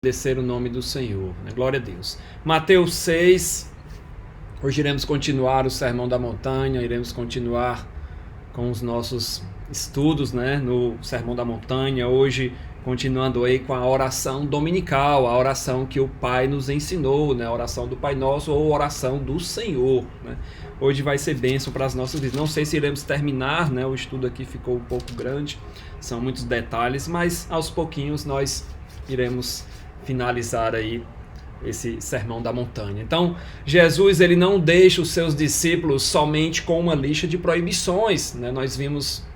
Agradecer o nome do Senhor, né? Glória a Deus. Mateus 6, hoje iremos continuar o Sermão da Montanha, iremos continuar com os nossos estudos, né, no Sermão da Montanha, hoje continuando aí com a oração dominical, a oração que o Pai nos ensinou, né, a oração do Pai Nosso ou oração do Senhor, né? Hoje vai ser bênção para as nossas vidas. Não sei se iremos terminar, né, o estudo aqui ficou um pouco grande, são muitos detalhes, mas aos pouquinhos nós iremos finalizar aí esse Sermão da Montanha. Então, Jesus ele não deixa os seus discípulos somente com uma lista de proibições, né? Nós vimos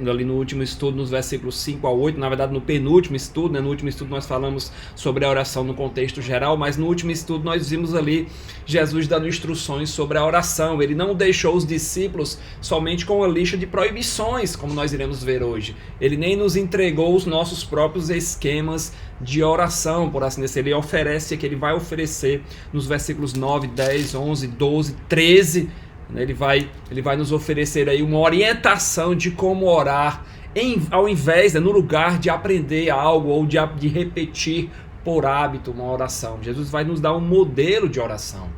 ali no último estudo, nos versículos 5 a 8, na verdade no penúltimo estudo, né? No último estudo nós falamos sobre a oração no contexto geral, mas no último estudo nós vimos ali Jesus dando instruções sobre a oração. Ele não deixou os discípulos somente com uma lista de proibições, como nós iremos ver hoje. Ele nem nos entregou os nossos próprios esquemas de oração, por assim dizer. Ele oferece, que ele vai oferecer nos versículos 9, 10, 11, 12, 13, ele vai nos oferecer aí uma orientação de como orar, ao invés, no lugar de aprender algo ou de repetir por hábito uma oração. Jesus vai nos dar um modelo de oração.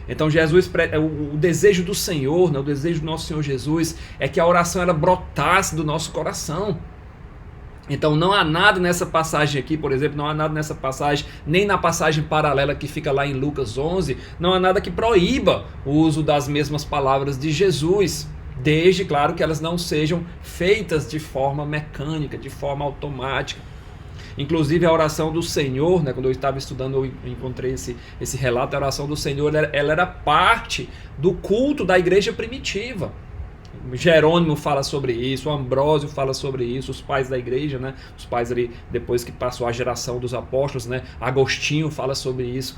Então o desejo do Senhor, né, o desejo do nosso Senhor Jesus é que a oração ela brotasse do nosso coração. Então não há nada nessa passagem aqui, por exemplo, não há nada nessa passagem, nem na passagem paralela que fica lá em Lucas 11, não há nada que proíba o uso das mesmas palavras de Jesus, desde, claro, que elas não sejam feitas de forma mecânica, de forma automática. Inclusive a oração do Senhor, né, quando eu estava estudando eu encontrei esse relato, a oração do Senhor ela era parte do culto da igreja primitiva. Jerônimo fala sobre isso, Ambrósio fala sobre isso, os pais da igreja, né? Os pais ali, depois que passou a geração dos apóstolos, né? Agostinho fala sobre isso,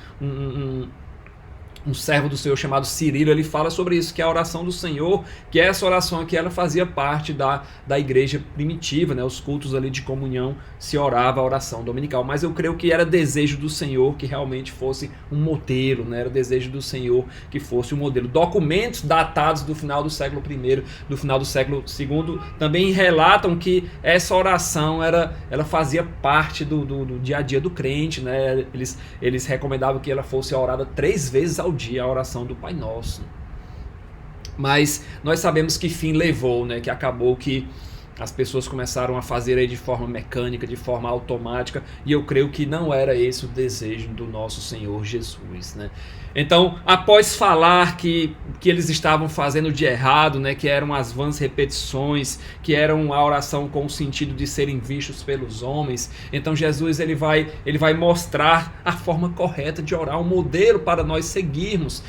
um servo do Senhor chamado Cirilo, ele fala sobre isso, que é a oração do Senhor, que essa oração aqui, ela fazia parte da igreja primitiva, né? Os cultos ali de comunhão se orava a oração dominical, mas eu creio que era desejo do Senhor que realmente fosse um modelo, né? Era desejo do Senhor que fosse um modelo. Documentos datados do final do século I, do final do século II, também relatam que essa oração ela fazia parte do dia a dia do crente, né? Eles recomendavam que ela fosse orada 3 vezes ao dia, a oração do Pai Nosso. Mas nós sabemos que fim levou, né? Que acabou que as pessoas começaram a fazer aí de forma mecânica, de forma automática, e eu creio que não era esse o desejo do nosso Senhor Jesus, né? Então, após falar que eles estavam fazendo de errado, né, que eram as vãs repetições, que eram a oração com o sentido de serem vistos pelos homens, então Jesus ele vai mostrar a forma correta de orar, um modelo para nós seguirmos.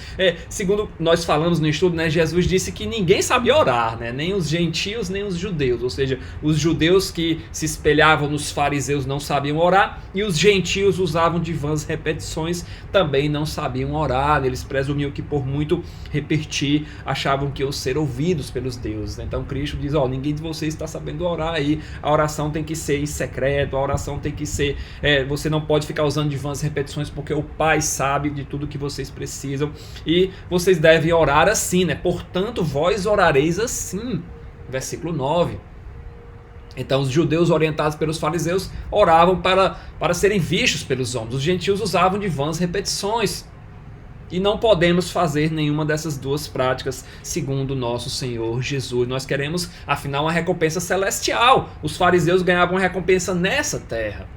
Segundo nós falamos no estudo, né, Jesus disse que ninguém sabia orar, né, nem os gentios, nem os judeus, ou seja, os judeus que se espelhavam nos fariseus não sabiam orar, e os gentios usavam de vãs repetições, também não sabiam orar. Eles presumiam que por muito repetir, achavam que iam ser ouvidos pelos deuses. Então Cristo diz, ninguém de vocês está sabendo orar aí, a oração tem que ser em secreto, a oração tem que ser, você não pode ficar usando de vãs repetições, porque o Pai sabe de tudo que vocês precisam, e vocês devem orar assim, né? Portanto, vós orareis assim. Versículo 9. Então os judeus orientados pelos fariseus oravam para serem vistos pelos homens. Os gentios usavam de vãs repetições. E não podemos fazer nenhuma dessas duas práticas segundo o nosso Senhor Jesus. Nós queremos, afinal, uma recompensa celestial. Os fariseus ganhavam uma recompensa nessa terra.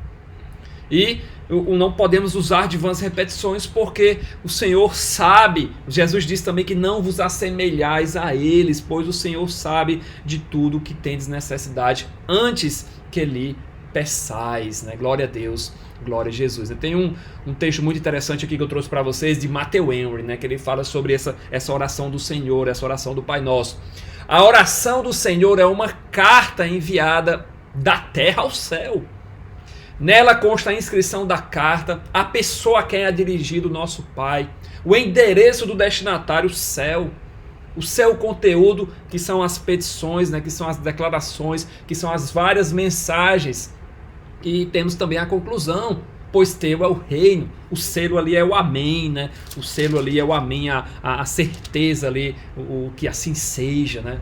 E não podemos usar de vãs repetições porque o Senhor sabe, Jesus disse também que não vos assemelhais a eles, pois o Senhor sabe de tudo que tendes necessidade antes que lhe peçais, né? Glória a Deus, glória a Jesus. Tem um texto muito interessante aqui que eu trouxe para vocês de Matthew Henry, né? Que ele fala sobre essa oração do Senhor, essa oração do Pai Nosso. A oração do Senhor é uma carta enviada da terra ao céu. Nela consta a inscrição da carta, a pessoa a quem é dirigido o nosso Pai, o endereço do destinatário, o céu. O seu conteúdo, que são as petições, né, que são as declarações, que são as várias mensagens. E temos também a conclusão, pois teu é o reino. O selo ali é o amém, né? O selo ali é o amém, a certeza ali, o que assim seja, né?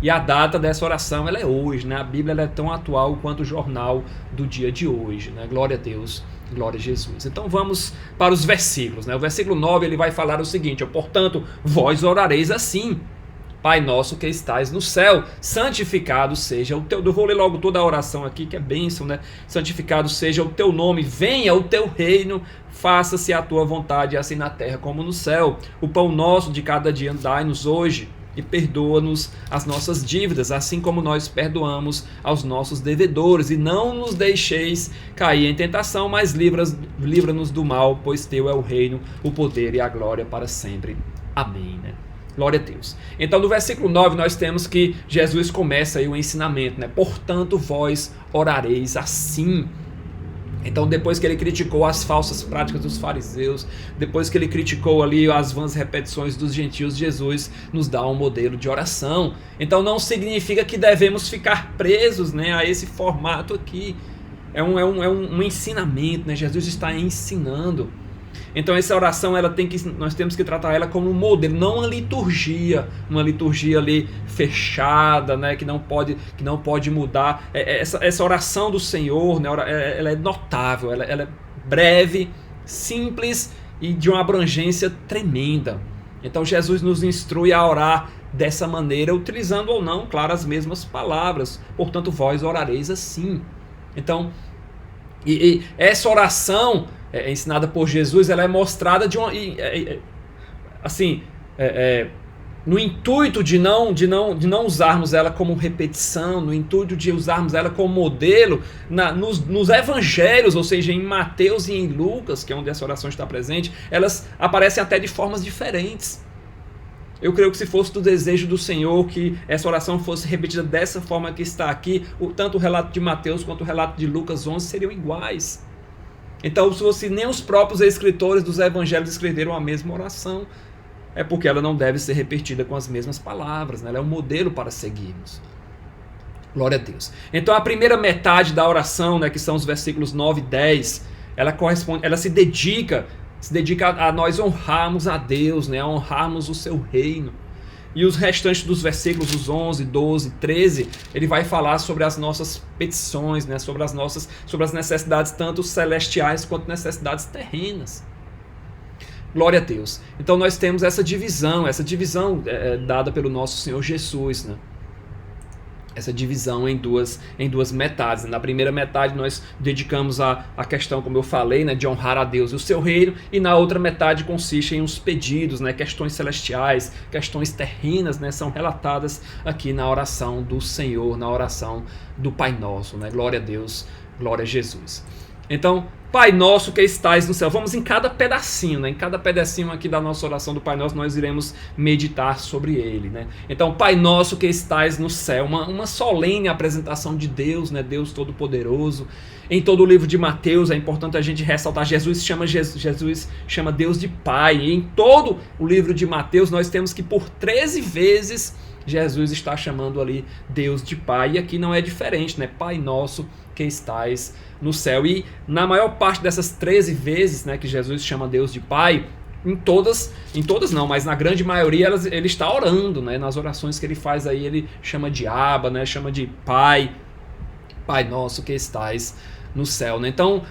E a data dessa oração ela é hoje, né? A Bíblia ela é tão atual quanto o jornal do dia de hoje, né? Glória a Deus, glória a Jesus. Então vamos para os versículos, né? O versículo 9 ele vai falar o seguinte: portanto, vós orareis assim: Pai nosso que estais no céu, santificado seja o teu... Eu vou ler logo toda a oração aqui, que é bênção, né? Santificado seja o teu nome, venha o teu reino, faça-se a tua vontade, assim na terra como no céu. O pão nosso de cada dia dai-nos hoje, e perdoa-nos as nossas dívidas, assim como nós perdoamos aos nossos devedores. E não nos deixeis cair em tentação, mas livra-nos do mal, pois teu é o reino, o poder e a glória para sempre. Amém, né? Glória a Deus. Então no versículo 9 nós temos que Jesus começa aí o ensinamento, né? Portanto vós orareis assim. Então depois que ele criticou as falsas práticas dos fariseus, depois que ele criticou ali as vãs repetições dos gentios, Jesus nos dá um modelo de oração. Então não significa que devemos ficar presos, né, a esse formato aqui. É um ensinamento, né? Jesus está ensinando. Então essa oração nós temos que tratar ela como um modelo, não uma liturgia ali fechada, né, que não pode mudar. Essa oração do Senhor, né, ela é notável, ela é breve, simples e de uma abrangência tremenda. Então Jesus nos instrui a orar dessa maneira, utilizando ou não, claro, as mesmas palavras. Portanto, vós orareis assim. Então, e essa oração ensinada por Jesus, ela é mostrada no intuito de não usarmos ela como repetição, no intuito de usarmos ela como modelo nos evangelhos, ou seja, em Mateus e em Lucas, que é onde essa oração está presente, elas aparecem até de formas diferentes. Eu creio que se fosse do desejo do Senhor que essa oração fosse repetida dessa forma que está aqui, tanto o relato de Mateus quanto o relato de Lucas 11 seriam iguais. Então, se nem os próprios escritores dos evangelhos escreveram a mesma oração, é porque ela não deve ser repetida com as mesmas palavras, né? Ela é um modelo para seguirmos. Glória a Deus. Então, a primeira metade da oração, né, que são os versículos 9 e 10, ela se dedica a nós honrarmos a Deus, né, a honrarmos o seu reino. E os restantes dos versículos, os 11, 12, 13, ele vai falar sobre as nossas petições, né, sobre as necessidades tanto celestiais quanto necessidades terrenas. Glória a Deus. Então nós temos essa divisão dada pelo nosso Senhor Jesus, né? Essa divisão em duas metades. Na primeira metade nós dedicamos a questão, como eu falei, né, de honrar a Deus e o seu reino, e na outra metade consiste em uns pedidos, né, questões celestiais, questões terrenas, né, são relatadas aqui na oração do Senhor, na oração do Pai Nosso, né? Glória a Deus, glória a Jesus. Então, Pai Nosso que estais no céu. Vamos em cada pedacinho, né? Em cada pedacinho aqui da nossa oração do Pai Nosso, nós iremos meditar sobre ele, né? Então, Pai Nosso que estais no céu. Uma solene apresentação de Deus, né? Deus Todo-Poderoso. Em todo o livro de Mateus, é importante a gente ressaltar, Jesus chama Deus de Pai. E em todo o livro de Mateus, nós temos que por 13 vezes Jesus está chamando ali Deus de Pai. E aqui não é diferente, né? Pai Nosso que estais no céu. E na maior parte dessas 13 vezes, né, que Jesus chama Deus de Pai, em todas não, mas na grande maioria ele está orando, né? Nas orações que ele faz aí, ele chama de Abba, né? Chama de Pai, Pai Nosso que estais no céu, né? Então,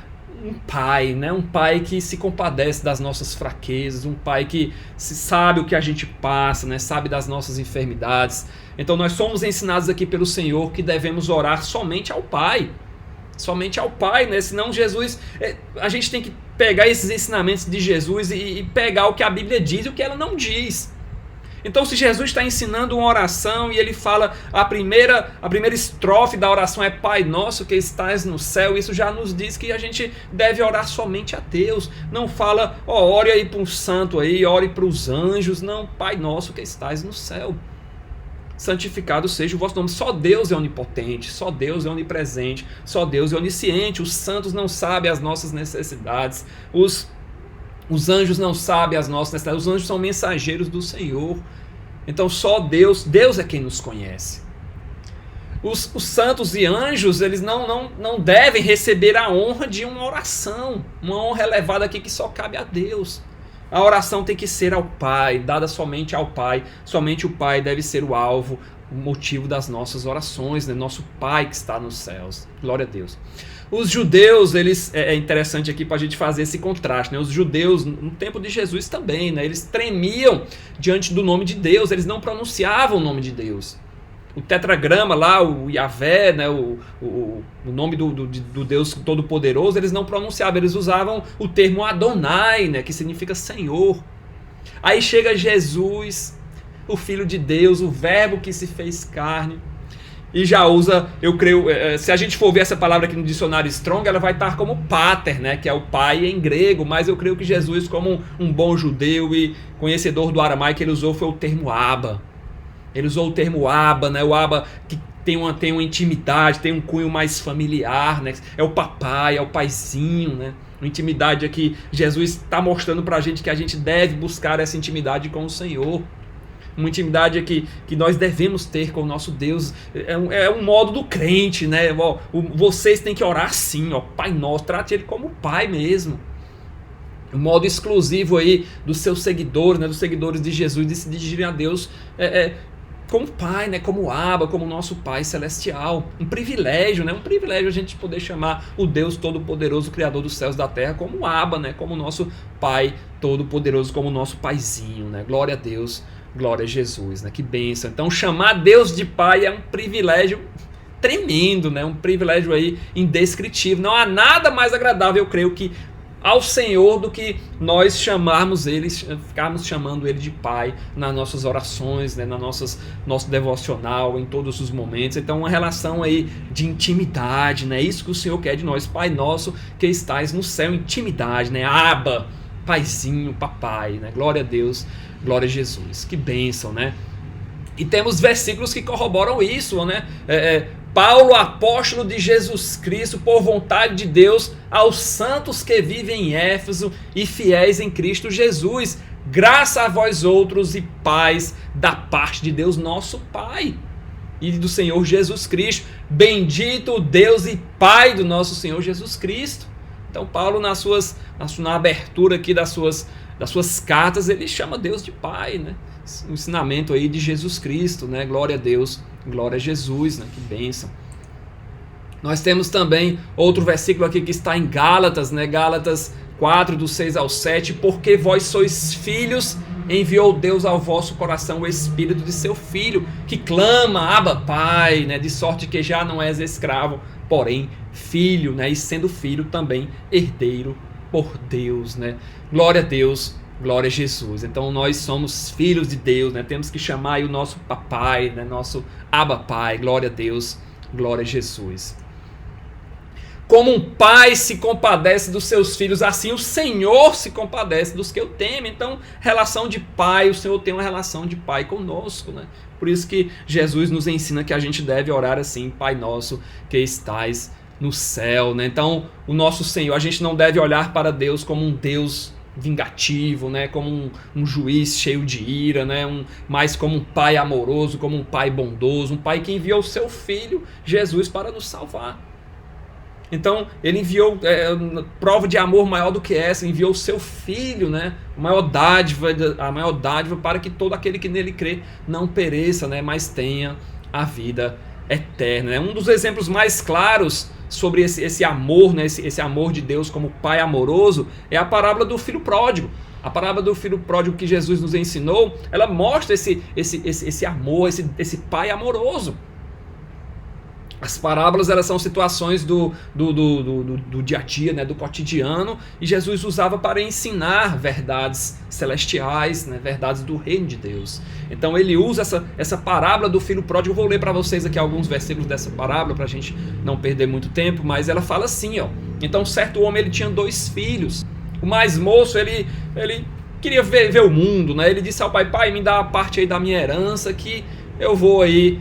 um pai, né? Um pai que se compadece das nossas fraquezas, um pai que sabe o que a gente passa, né? Sabe das nossas enfermidades. Então nós somos ensinados aqui pelo Senhor que devemos orar somente ao Pai, né? Senão Jesus, a gente tem que pegar esses ensinamentos de Jesus e pegar o que a Bíblia diz e o que ela não diz. Então, se Jesus está ensinando uma oração e ele fala a primeira estrofe da oração é Pai Nosso que estás no céu, isso já nos diz que a gente deve orar somente a Deus. Não fala, ore aí para um santo aí, ore para os anjos. Não, Pai Nosso que estás no céu. Santificado seja o vosso nome. Só Deus é onipotente, só Deus é onipresente, só Deus é onisciente. Os santos não sabem as nossas necessidades, os anjos não sabem as nossas necessidades, os anjos são mensageiros do Senhor. Então só Deus é quem nos conhece. Os santos e anjos, eles não devem receber a honra de uma oração, uma honra elevada aqui que só cabe a Deus. A oração tem que ser ao Pai, dada somente ao Pai. Somente o Pai deve ser o alvo o motivo das nossas orações, né? Nosso Pai que está nos céus. Glória a Deus. Os judeus, é interessante aqui para a gente fazer esse contraste, né? Os judeus, no tempo de Jesus também, né? Eles tremiam diante do nome de Deus, eles não pronunciavam o nome de Deus. O tetragrama lá, o Yahvé, né? o nome do Deus Todo-Poderoso, eles não pronunciavam, eles usavam o termo Adonai, né? Que significa Senhor. Aí chega Jesus, o Filho de Deus, o Verbo que se fez carne, e já usa, eu creio, se a gente for ver essa palavra aqui no dicionário Strong, ela vai estar como pater, né, que é o pai em grego, mas eu creio que Jesus, como um bom judeu e conhecedor do aramaico, ele usou foi o termo Abba. Ele usou o termo Abba, né, o Abba que tem uma intimidade, tem um cunho mais familiar, né, é o papai, é o paizinho, né, uma intimidade aqui. Jesus está mostrando pra gente que a gente deve buscar essa intimidade com o Senhor. Uma intimidade que nós devemos ter com o nosso Deus. É um modo do crente, né? Vocês têm que orar assim, ó, Pai Nosso, trate ele como Pai mesmo. Um modo exclusivo aí dos seus seguidores, né? Dos seguidores de Jesus, de se dirigirem a Deus como Pai, né? Como Abba, como nosso Pai celestial. Um privilégio, né? Um privilégio a gente poder chamar o Deus Todo-Poderoso, Criador dos céus e da terra, como Abba, né? Como nosso Pai Todo-Poderoso, como nosso Paizinho, né? Glória a Deus. Glória a Jesus, né? Que bênção. Então, chamar Deus de Pai é um privilégio tremendo, né? Um privilégio aí indescritível. Não há nada mais agradável, eu creio, que ao Senhor do que nós chamarmos Ele, ficarmos chamando Ele de Pai nas nossas orações, né? Nosso devocional, em todos os momentos. Então, uma relação aí de intimidade, né? Isso que o Senhor quer de nós. Pai nosso que estais no céu, intimidade, né? Abba, Paizinho, Papai, né? Glória a Deus. Glória a Jesus, que bênção, né? E temos versículos que corroboram isso, né? Paulo, apóstolo de Jesus Cristo, por vontade de Deus, aos santos que vivem em Éfeso e fiéis em Cristo Jesus, graça a vós outros e paz da parte de Deus nosso Pai e do Senhor Jesus Cristo. Bendito Deus e Pai do nosso Senhor Jesus Cristo. Então Paulo, na abertura aqui das suas cartas, ele chama Deus de Pai, né? O ensinamento aí de Jesus Cristo, né? Glória a Deus, glória a Jesus, né? Que bênção. Nós temos também outro versículo aqui que está em Gálatas, né? Gálatas 4, do 6 ao 7. Porque vós sois filhos, enviou Deus ao vosso coração o Espírito de seu Filho, que clama, Abba, Pai, né? De sorte que já não és escravo, porém filho, né? E sendo filho também herdeiro por Deus, né? Glória a Deus, glória a Jesus. Então nós somos filhos de Deus, né? Temos que chamar aí o nosso papai, né? Nosso Abba Pai. Glória a Deus, glória a Jesus. Como um pai se compadece dos seus filhos, assim o Senhor se compadece dos que o temem. Então, relação de pai, o Senhor tem uma relação de pai conosco, né? Por isso que Jesus nos ensina que a gente deve orar assim: Pai nosso que estais no céu, né? Então, o nosso Senhor, a gente não deve olhar para Deus como um Deus vingativo, né? Como um juiz cheio de ira, né? Mas como um pai amoroso, como um pai bondoso, um pai que enviou o seu filho Jesus para nos salvar. Então ele enviou prova de amor maior do que essa, enviou o seu filho, né? A maior dádiva para que todo aquele que nele crê não pereça, né? Mas tenha a vida eterna, né? Um dos exemplos mais claros sobre esse amor, né? Esse amor de Deus como pai amoroso é a parábola do filho pródigo. A parábola do filho pródigo que Jesus nos ensinou, ela mostra esse amor, esse pai amoroso. As parábolas, elas são situações do dia a dia, né, do cotidiano, e Jesus usava para ensinar verdades celestiais, né, verdades do reino de Deus. Então ele usa essa parábola do filho pródigo. Eu vou ler para vocês aqui alguns versículos dessa parábola para a gente não perder muito tempo, mas ela fala assim, ó: então certo homem, ele tinha 2 filhos. O mais moço, ele queria ver o mundo, né? Ele disse ao pai: pai, me dá a parte aí da minha herança que eu vou aí,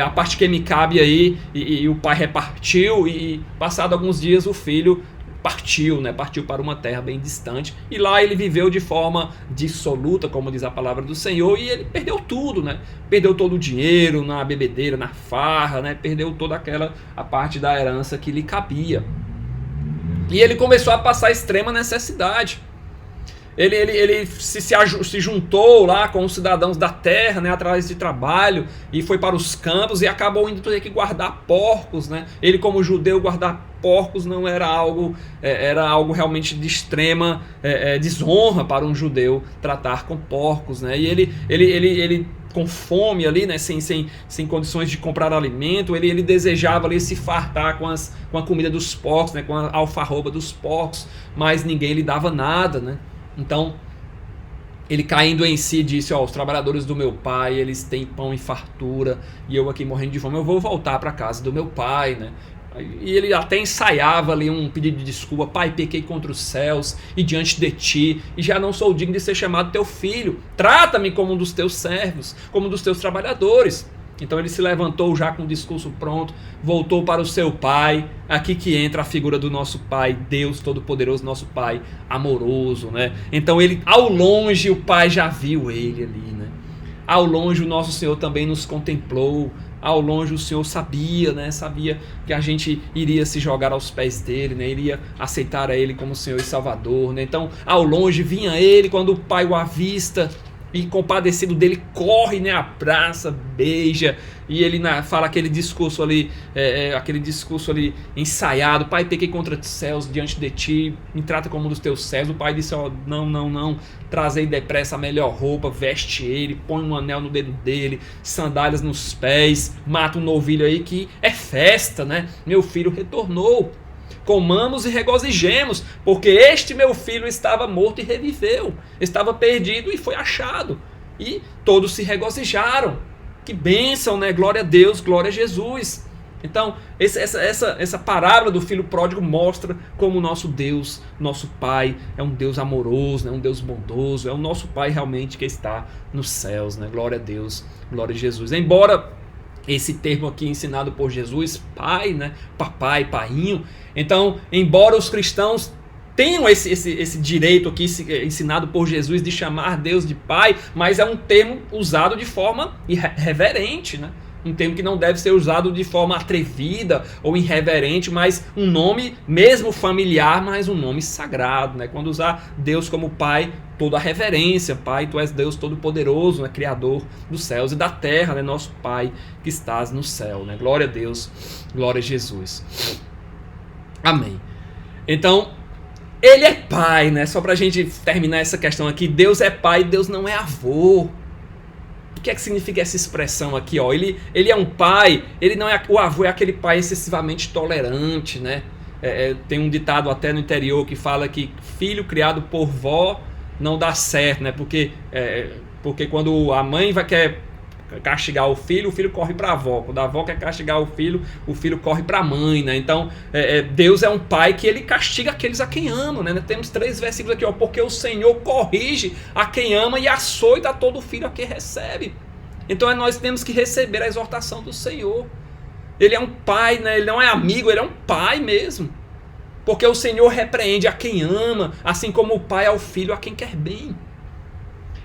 a parte que me cabe aí. E o pai repartiu, e passado alguns dias o filho partiu, né? Partiu para uma terra bem distante, e lá ele viveu de forma dissoluta, como diz a palavra do Senhor, e ele perdeu tudo, né? Perdeu todo o dinheiro na bebedeira, na farra, né? Perdeu toda a parte da herança que lhe cabia. E ele começou a passar extrema necessidade. Ele se juntou lá com os cidadãos da terra, né, através de trabalho, e foi para os campos e acabou indo ter que guardar porcos, né? Ele, como judeu, guardar porcos não era algo, era algo realmente de extrema desonra para um judeu tratar com porcos, né? E ele com fome ali, né, sem condições de comprar alimento, ele desejava ali se fartar com a comida dos porcos, né, com a alfarroba dos porcos, mas ninguém lhe dava nada, né? Então, ele caindo em si disse, os trabalhadores do meu pai, eles têm pão em fartura, e eu aqui morrendo de fome, eu vou voltar para casa do meu pai, né? E ele até ensaiava ali um pedido de desculpa, pai, pequei contra os céus e diante de ti, e já não sou digno de ser chamado teu filho, trata-me como um dos teus servos, como um dos teus trabalhadores. Então ele se levantou já com o discurso pronto, voltou para o seu pai, aqui que entra a figura do nosso pai, Deus Todo-Poderoso, nosso pai amoroso, né? Então ele, ao longe, o pai já viu ele ali, né? Ao longe o nosso Senhor também nos contemplou, ao longe o Senhor sabia, né? Sabia que a gente iria se jogar aos pés dele, né? Iria aceitar a ele como Senhor e Salvador, né? Então ao longe vinha ele, quando o pai o avista, e compadecido dele, corre, né, abraça, beija, e ele fala aquele discurso ali ensaiado, pai, pequei contra os céus diante de ti, me trata como um dos teus servos. O pai disse, não, trazei depressa a melhor roupa, veste ele, põe um anel no dedo dele, sandálias nos pés, mata um novilho aí que é festa, né, meu filho retornou. Comamos e regozijemos, porque este meu filho estava morto e reviveu, estava perdido e foi achado. E todos se regozijaram. Que bênção, né? Glória a Deus, glória a Jesus. Então, essa parábola do filho pródigo mostra como o nosso Deus, nosso Pai, é um Deus amoroso, né? Um Deus bondoso, é o nosso Pai realmente que está nos céus, né? Glória a Deus, glória a Jesus. Embora esse termo aqui ensinado por Jesus, pai, né? Papai, painho. Então, embora os cristãos tenham esse direito aqui ensinado por Jesus de chamar Deus de pai, mas é um termo usado de forma irreverente, né? Um termo que não deve ser usado de forma atrevida ou irreverente, mas um nome mesmo familiar, mas um nome sagrado, né? Quando usar Deus como pai, toda a reverência, pai, tu és Deus Todo-Poderoso, né? Criador dos céus e da terra, né? Nosso Pai que estás no céu, né? Glória a Deus, glória a Jesus. Amém. Então, ele é pai, né? Só pra gente terminar essa questão aqui, Deus é pai, Deus não é avô. O que é que significa essa expressão aqui? Ó? Ele é um pai, ele não é, o avô é aquele pai excessivamente tolerante, né? Tem um ditado até no interior que fala que filho criado por vó não dá certo, né? Porque quando a mãe quer castigar o filho corre para a avó. Quando a avó quer castigar o filho corre para a mãe, né? Então, Deus é um pai que ele castiga aqueles a quem ama, né? Temos 3 versículos aqui, ó. Porque o Senhor corrige a quem ama e açoita a todo filho a quem recebe. Então, nós temos que receber a exortação do Senhor. Ele é um pai, né? Ele não é amigo, ele é um pai mesmo. Porque o Senhor repreende a quem ama, assim como o pai ao filho a quem quer bem.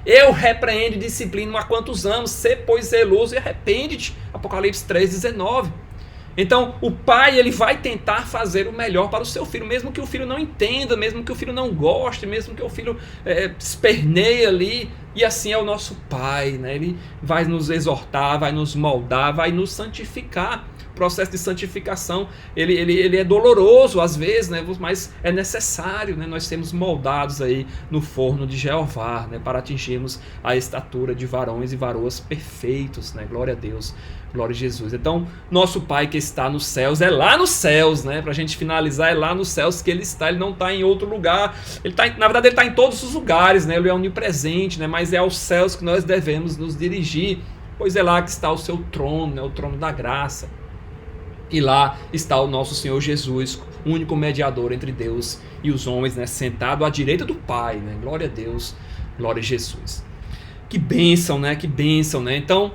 Eu repreendo e disciplino a quantos amo, sê pois zeloso e arrepende-te. Apocalipse 3,19. Então o pai ele vai tentar fazer o melhor para o seu filho, mesmo que o filho não entenda, mesmo que o filho não goste, mesmo que o filho esperneie ali. E assim é o nosso pai, né? Ele vai nos exortar, vai nos moldar, vai nos santificar. O processo de santificação ele é doloroso às vezes, né? Mas é necessário, né? Nós sermos moldados aí no forno de Jeová, né? Para atingirmos a estatura de varões e varoas perfeitos, né? Glória a Deus, glória a Jesus. Então, nosso Pai que está nos céus, é lá nos céus, né? Para a gente finalizar, é lá nos céus que ele está, ele não está em outro lugar. Na verdade, ele está em todos os lugares, né? Ele é onipresente, né? Mas é aos céus que nós devemos nos dirigir, pois é lá que está o seu trono, né? O trono da graça. E lá está o nosso Senhor Jesus, o único mediador entre Deus e os homens, né? Sentado à direita do Pai, né? Glória a Deus, glória a Jesus. Que bênção, né? Que bênção, né? Então,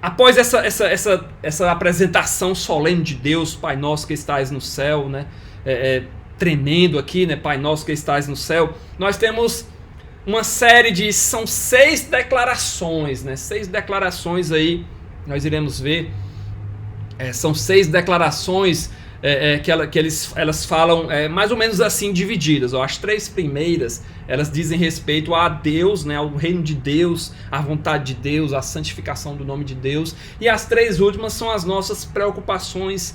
após essa apresentação solene de Deus, Pai nosso que estás no céu, né? Tremendo aqui, né? Pai nosso que estás no céu, nós temos uma série são 6 declarações, né? 6 declarações aí, nós iremos ver. São 6 declarações elas falam mais ou menos assim divididas. As 3 primeiras, elas dizem respeito a Deus, né, ao reino de Deus, à vontade de Deus, à santificação do nome de Deus. E as 3 últimas são as nossas preocupações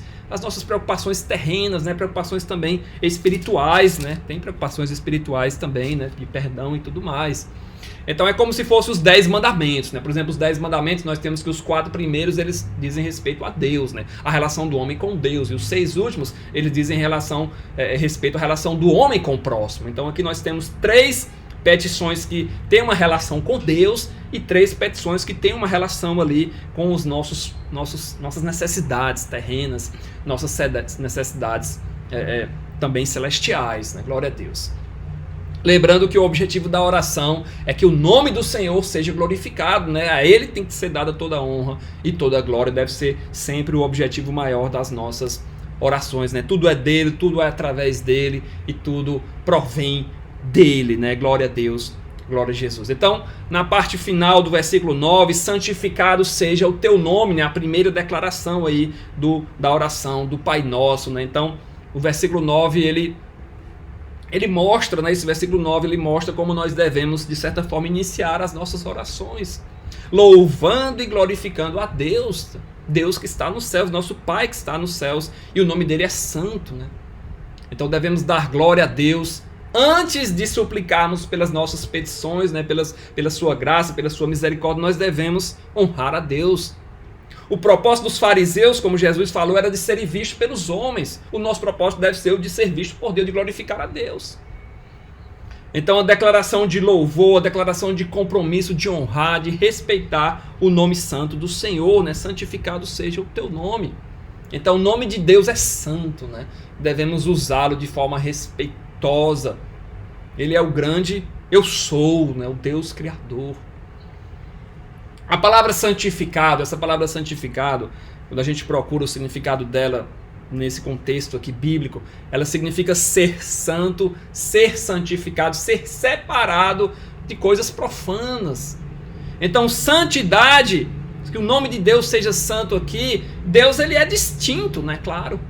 terrenas, né, preocupações também espirituais, né, tem preocupações espirituais também, né, de perdão e tudo mais. Então é como se fossem os 10 mandamentos, né? Por exemplo, os 10 mandamentos, nós temos que os 4 primeiros, eles dizem respeito a Deus, né? A relação do homem com Deus. E os 6 últimos, eles dizem respeito à relação do homem com o próximo. Então aqui nós temos 3 petições que têm uma relação com Deus e 3 petições que têm uma relação ali com os nossas necessidades terrenas, nossas necessidades também celestiais, né? Glória a Deus. Lembrando que o objetivo da oração é que o nome do Senhor seja glorificado, né? A Ele tem que ser dada toda a honra e toda a glória, deve ser sempre o objetivo maior das nossas orações, né? Tudo é dele, tudo é através dele e tudo provém dele, né? Glória a Deus, glória a Jesus. Então, na parte final do versículo 9, santificado seja o teu nome, né? A primeira declaração aí da oração do Pai Nosso, né? Então, o versículo 9, ele mostra, né, esse versículo 9, ele mostra como nós devemos, de certa forma, iniciar as nossas orações, louvando e glorificando a Deus, Deus que está nos céus, nosso Pai que está nos céus, e o nome dele é santo, né? Então devemos dar glória a Deus antes de suplicarmos pelas nossas petições, né, pela sua graça, pela sua misericórdia. Nós devemos honrar a Deus. O propósito dos fariseus, como Jesus falou, era de serem vistos pelos homens. O nosso propósito deve ser o de ser visto por Deus, de glorificar a Deus. Então a declaração de louvor, a declaração de compromisso, de honrar, de respeitar o nome santo do Senhor, né? Santificado seja o teu nome. Então o nome de Deus é santo, né? Devemos usá-lo de forma respeitosa. Ele é o grande eu sou, né? O Deus Criador. A palavra santificado, essa palavra santificado, quando a gente procura o significado dela nesse contexto aqui bíblico, ela significa ser santo, ser santificado, ser separado de coisas profanas. Então, santidade, que o nome de Deus seja santo aqui, Deus ele é distinto, né? Claro.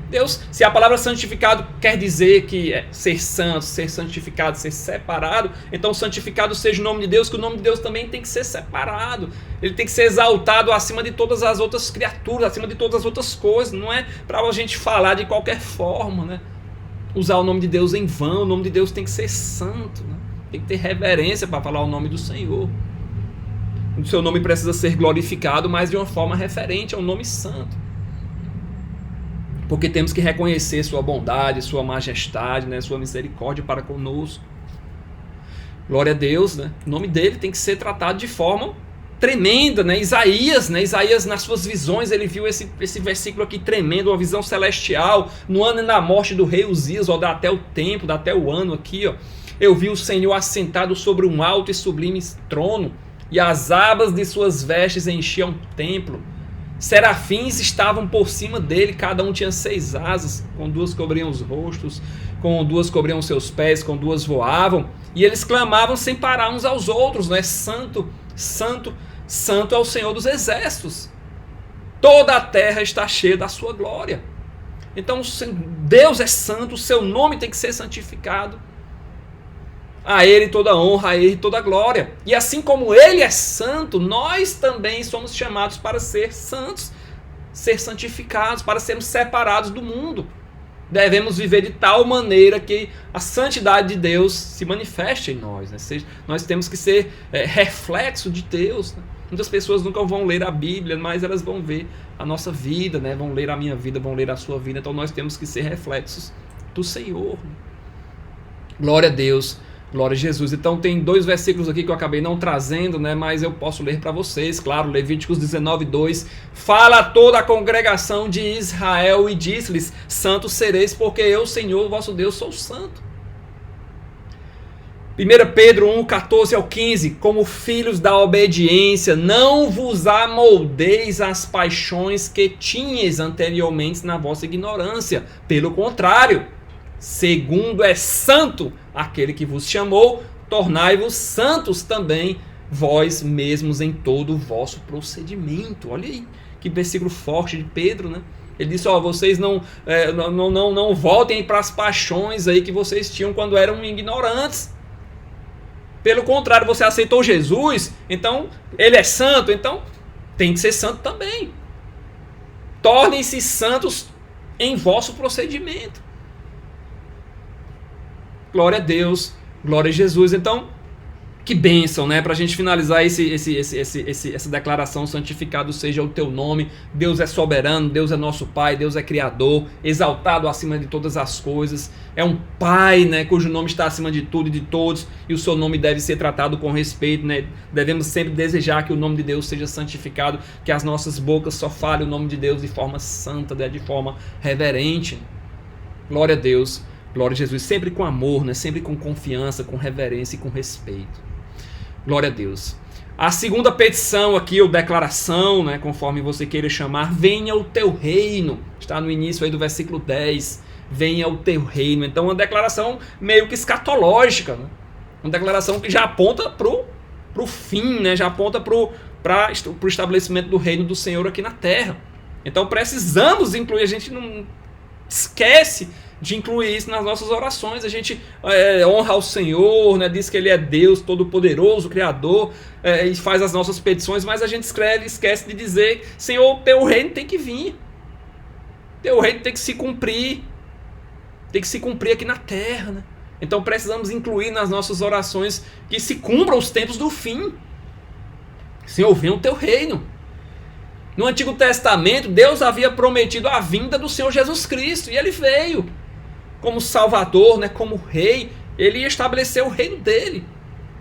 Deus, se a palavra santificado quer dizer que é ser santo, ser santificado, ser separado, então santificado seja o nome de Deus, que o nome de Deus também tem que ser separado. Ele tem que ser exaltado acima de todas as outras criaturas, acima de todas as outras coisas. Não é para a gente falar de qualquer forma, né? Usar o nome de Deus em vão. O nome de Deus tem que ser santo, né? Tem que ter reverência para falar o nome do Senhor. O seu nome precisa ser glorificado, mas de uma forma referente ao nome santo. Porque temos que reconhecer sua bondade, sua majestade, né, sua misericórdia para conosco. Glória a Deus, né? O nome dele tem que ser tratado de forma tremenda, né? Isaías, nas suas visões, ele viu esse versículo aqui tremendo, uma visão celestial, no ano da morte do rei Uzias, ó, dá até o tempo, dá até o ano aqui, ó. Eu vi o Senhor assentado sobre um alto e sublime trono, e as abas de suas vestes enchiam o templo. Serafins estavam por cima dele, cada um tinha 6 asas, com 2 cobriam os rostos, com 2 cobriam seus pés, com 2 voavam, e eles clamavam sem parar uns aos outros, né? Santo, santo, santo é o Senhor dos exércitos. Toda a terra está cheia da sua glória. Então Deus é santo, o seu nome tem que ser santificado. A Ele toda a honra, a Ele toda a glória. E assim como Ele é santo, nós também somos chamados para ser santos, ser santificados, para sermos separados do mundo. Devemos viver de tal maneira que a santidade de Deus se manifeste em nós, né? Nós temos que ser reflexo de Deus, né? Muitas pessoas nunca vão ler a Bíblia, mas elas vão ver a nossa vida, né? Vão ler a minha vida, vão ler a sua vida. Então nós temos que ser reflexos do Senhor, né? Glória a Deus. Glória a Jesus. Então tem 2 versículos aqui que eu acabei não trazendo, né? Mas eu posso ler para vocês, claro. Levíticos 19:2. Fala a toda a congregação de Israel e diz-lhes: santos sereis, porque eu, Senhor, vosso Deus, sou santo. 1 Pedro 1:14-15. Como filhos da obediência, não vos amoldeis às paixões que tinhas anteriormente na vossa ignorância. Pelo contrário, segundo é santo aquele que vos chamou, tornai-vos santos também vós mesmos em todo o vosso procedimento. Olha aí, que versículo forte de Pedro, né? Ele disse, vocês não voltem para as paixões aí que vocês tinham quando eram ignorantes. Pelo contrário, você aceitou Jesus, então ele é santo, então tem que ser santo também. Tornem-se santos em vosso procedimento. Glória a Deus, glória a Jesus. Então, que bênção, né? Para a gente finalizar essa declaração, santificado seja o teu nome. Deus é soberano, Deus é nosso Pai, Deus é Criador, exaltado acima de todas as coisas. É um Pai, né, cujo nome está acima de tudo e de todos, e o seu nome deve ser tratado com respeito, né? Devemos sempre desejar que o nome de Deus seja santificado, que as nossas bocas só falem o nome de Deus de forma santa, né, de forma reverente. Glória a Deus, glória a Jesus, sempre com amor, né, sempre com confiança, com reverência e com respeito. Glória a Deus. A segunda petição aqui, ou declaração, né, conforme você queira chamar, venha o teu reino. Está no início aí do versículo 10. Venha o teu reino. Então, uma declaração meio que escatológica, né? Uma declaração que já aponta para o fim, né? Já aponta para o estabelecimento do reino do Senhor aqui na terra. Então, precisamos incluir, a gente não esquece de incluir isso nas nossas orações. A gente honra ao Senhor, né? Diz que Ele é Deus Todo-Poderoso, Criador, e faz as nossas petições, mas a gente esquece de dizer, Senhor, teu reino tem que vir, teu reino tem que se cumprir aqui na terra, né? Então precisamos incluir nas nossas orações que se cumpram os tempos do fim. Senhor, venha o teu reino. No Antigo Testamento, Deus havia prometido a vinda do Senhor Jesus Cristo, e Ele veio como Salvador, né, como Rei. Ele ia estabelecer o reino dele.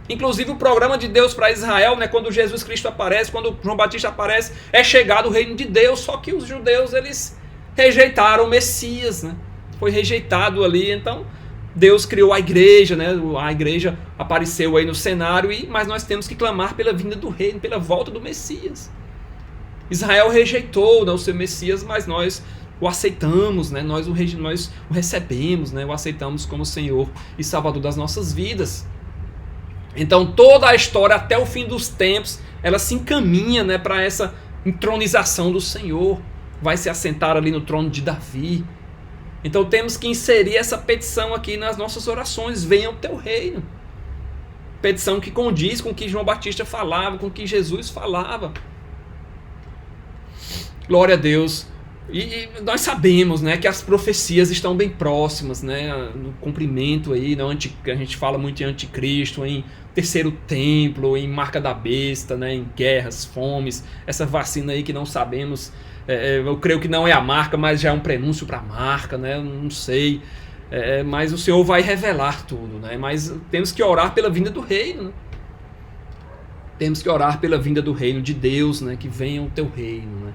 Inclusive o programa de Deus para Israel, né, quando Jesus Cristo aparece, quando João Batista aparece, é chegado o reino de Deus. Só que os judeus, eles rejeitaram o Messias, né? Foi rejeitado ali. Então Deus criou a igreja, né? A igreja apareceu aí no cenário, mas nós temos que clamar pela vinda do reino, pela volta do Messias. Israel rejeitou, né, o seu Messias, mas nós o aceitamos, né? Nós o recebemos, né? O aceitamos como Senhor e Salvador das nossas vidas. Então toda a história até o fim dos tempos, ela se encaminha, né, para essa entronização do Senhor. Vai se assentar ali no trono de Davi. Então temos que inserir essa petição aqui nas nossas orações. Venha o teu reino. Petição que condiz com o que João Batista falava, com o que Jesus falava. Glória a Deus. E nós sabemos, né, que as profecias estão bem próximas, né, no cumprimento aí, a gente fala muito em anticristo, em terceiro templo, em marca da besta, né, em guerras, fomes, essa vacina aí que não sabemos, eu creio que não é a marca, mas já é um prenúncio para a marca, né, não sei, mas o Senhor vai revelar tudo, né, mas temos que orar pela vinda do reino, né? Temos que orar pela vinda do reino de Deus, né, que venha o teu reino, né.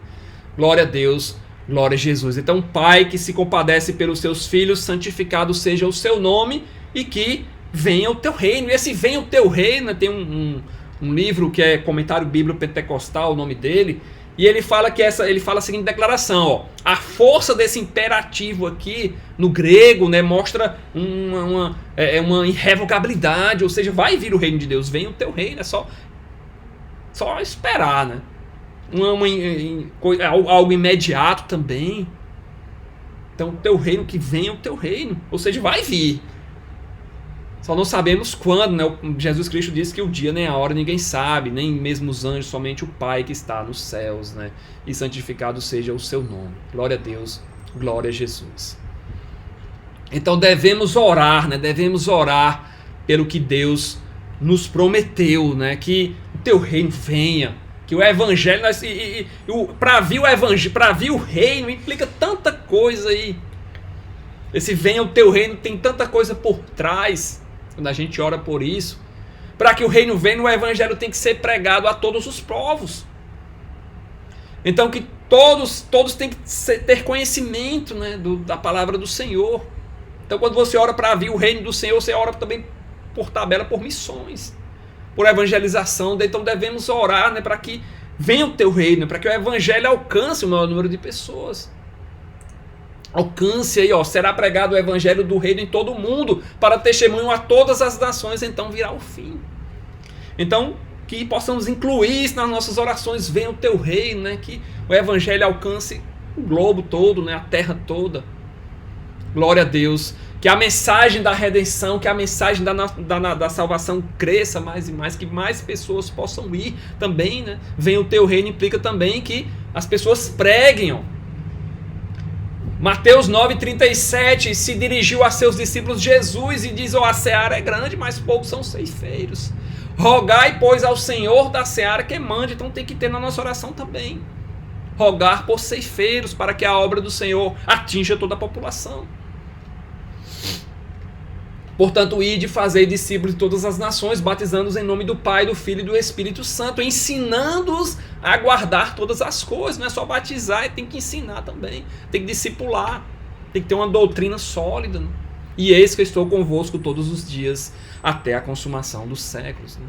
Glória a Deus, glória a Jesus. Então, Pai que se compadece pelos seus filhos, santificado seja o seu nome, e que venha o teu reino. E esse venha o teu reino, tem um livro que é Comentário Bíblico Pentecostal, o nome dele, e ele fala a seguinte declaração, ó, a força desse imperativo aqui, no grego, né, mostra uma irrevogabilidade, ou seja, vai vir o reino de Deus, venha o teu reino, é só esperar, né? Algo imediato também. Então, o teu reino, que venha o teu reino, ou seja, vai vir. Só não sabemos quando, né? Jesus Cristo disse que o dia nem a hora ninguém sabe, nem mesmo os anjos, somente o Pai que está nos céus, né? E santificado seja o seu nome. Glória a Deus, glória a Jesus. Então devemos orar, né? Devemos orar pelo que Deus nos prometeu, né? Que o teu reino venha. Que o evangelho, para vir o evangelho, para vir o reino, implica tanta coisa aí. Esse venha o teu reino tem tanta coisa por trás, quando a gente ora por isso. Para que o reino venha, o evangelho tem que ser pregado a todos os povos. Então que todos têm que ter conhecimento, né, da palavra do Senhor. Então quando você ora para vir o reino do Senhor, você ora também por tabela, por missões, por evangelização. Então devemos orar, né, para que venha o teu reino, para que o evangelho alcance o maior número de pessoas. Alcance aí, ó, será pregado o evangelho do reino em todo o mundo, para testemunho a todas as nações, então virá o fim. Então, que possamos incluir isso nas nossas orações, venha o teu reino, né, que o evangelho alcance o globo todo, né? A terra toda. Glória a Deus. Que a mensagem da redenção, que a mensagem da salvação cresça mais e mais, que mais pessoas possam ir também, né? Venha o teu reino implica também que as pessoas preguem. Ó. Mateus 9,37 se dirigiu a seus discípulos Jesus e diz: a seara é grande, mas poucos são ceifeiros. Rogai, pois, ao Senhor da seara que mande. Então tem que ter na nossa oração também. Rogar por ceifeiros para que a obra do Senhor atinja toda a população. Portanto, ide, fazei discípulos de todas as nações, batizando-os em nome do Pai, do Filho e do Espírito Santo, ensinando-os a guardar todas as coisas. Não é só batizar, tem que ensinar também. Tem que discipular, tem que ter uma doutrina sólida. Né? E eis que eu estou convosco todos os dias, até a consumação dos séculos. Né?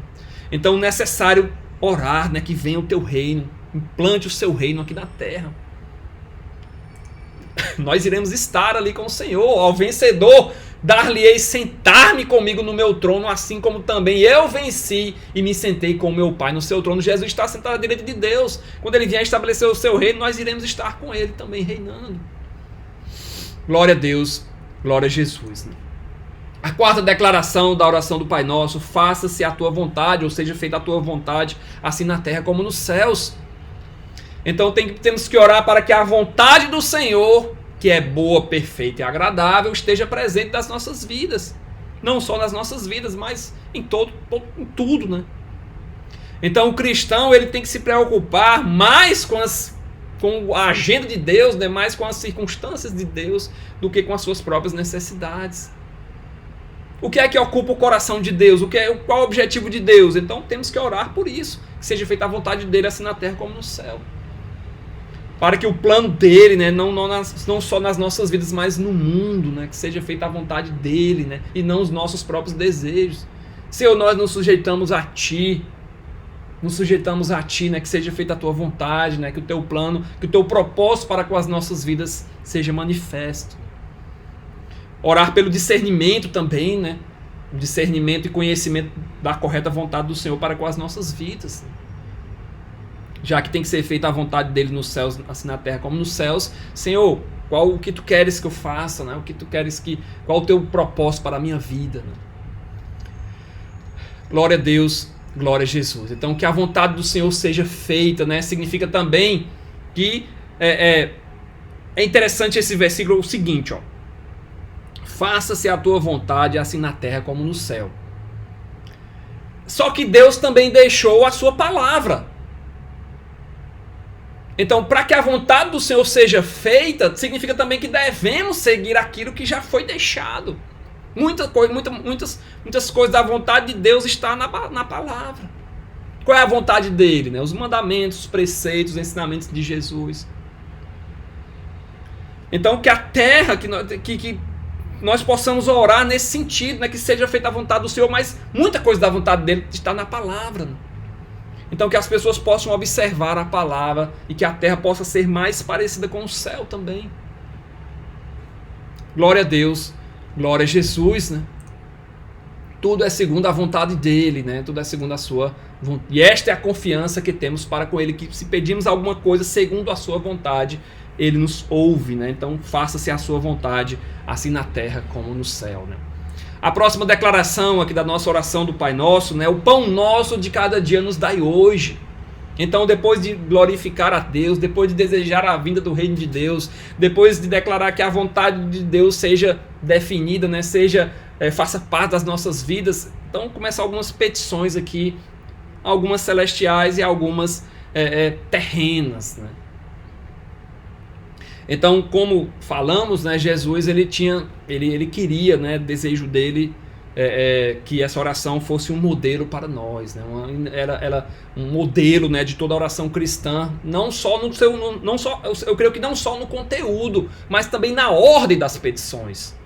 Então, necessário orar, né, que venha o teu reino, implante o seu reino aqui na terra. Nós iremos estar ali com o Senhor, ao vencedor. Dar-lhe-ei sentar-me comigo no meu trono, assim como também eu venci e me sentei com o meu Pai no seu trono. Jesus está sentado à direita de Deus. Quando ele vier estabelecer o seu reino, nós iremos estar com ele também reinando. Glória a Deus, glória a Jesus. A quarta declaração da oração do Pai Nosso: faça-se a tua vontade, ou seja, feita a tua vontade, assim na terra como nos céus. Então temos que orar para que a vontade do Senhor, que é boa, perfeita e agradável, esteja presente nas nossas vidas. Não só nas nossas vidas, mas em tudo, né? Então o cristão ele tem que se preocupar mais com a agenda de Deus, né? Mais com as circunstâncias de Deus, do que com as suas próprias necessidades. O que é que ocupa o coração de Deus? Qual é o objetivo de Deus? Então temos que orar por isso, que seja feita a vontade dele assim na terra como no céu. Para que o plano dele, né, não só nas nossas vidas, mas no mundo, né, que seja feita a vontade dele, né, e não os nossos próprios desejos. Senhor, nós nos sujeitamos a Ti, né, que seja feita a Tua vontade, né, que o Teu plano, que o Teu propósito para com as nossas vidas seja manifesto. Orar pelo discernimento também, né, discernimento e conhecimento da correta vontade do Senhor para com as nossas vidas. Já que tem que ser feita a vontade dele nos céus, assim na terra como nos céus. Senhor, qual o que tu queres que eu faça, né? Qual o teu propósito para a minha vida, né? Glória a Deus, glória a Jesus. Então que a vontade do Senhor seja feita, né? Significa também que é interessante esse versículo o seguinte, ó. Faça-se a tua vontade assim na terra como no céu. Só que Deus também deixou a sua palavra. Então, para que a vontade do Senhor seja feita, significa também que devemos seguir aquilo que já foi deixado. Muitas coisas da vontade de Deus está na palavra. Qual é a vontade dele? Né? Os mandamentos, os preceitos, os ensinamentos de Jesus. Então, que a terra, que nós possamos orar nesse sentido, né? Que seja feita a vontade do Senhor, mas muita coisa da vontade dele está na palavra. Né? Então que as pessoas possam observar a palavra e que a terra possa ser mais parecida com o céu também. Glória a Deus, glória a Jesus, né? Tudo é segundo a vontade dele, né? Tudo é segundo a sua vontade. E esta é a confiança que temos para com ele, que se pedimos alguma coisa segundo a sua vontade, ele nos ouve, né? Então faça-se a sua vontade, assim na terra como no céu, né? A próxima declaração aqui da nossa oração do Pai Nosso, né? O pão nosso de cada dia nos dai hoje. Então, depois de glorificar a Deus, depois de desejar a vinda do reino de Deus, depois de declarar que a vontade de Deus seja definida, né? Faça parte das nossas vidas, então começam algumas petições aqui, algumas celestiais e algumas terrenas, né? Então, como falamos, né, Jesus ele queria, né, desejo dele que essa oração fosse um modelo para nós, né? Era um modelo, né, de toda a oração cristã, eu creio que não só no conteúdo, mas também na ordem das petições.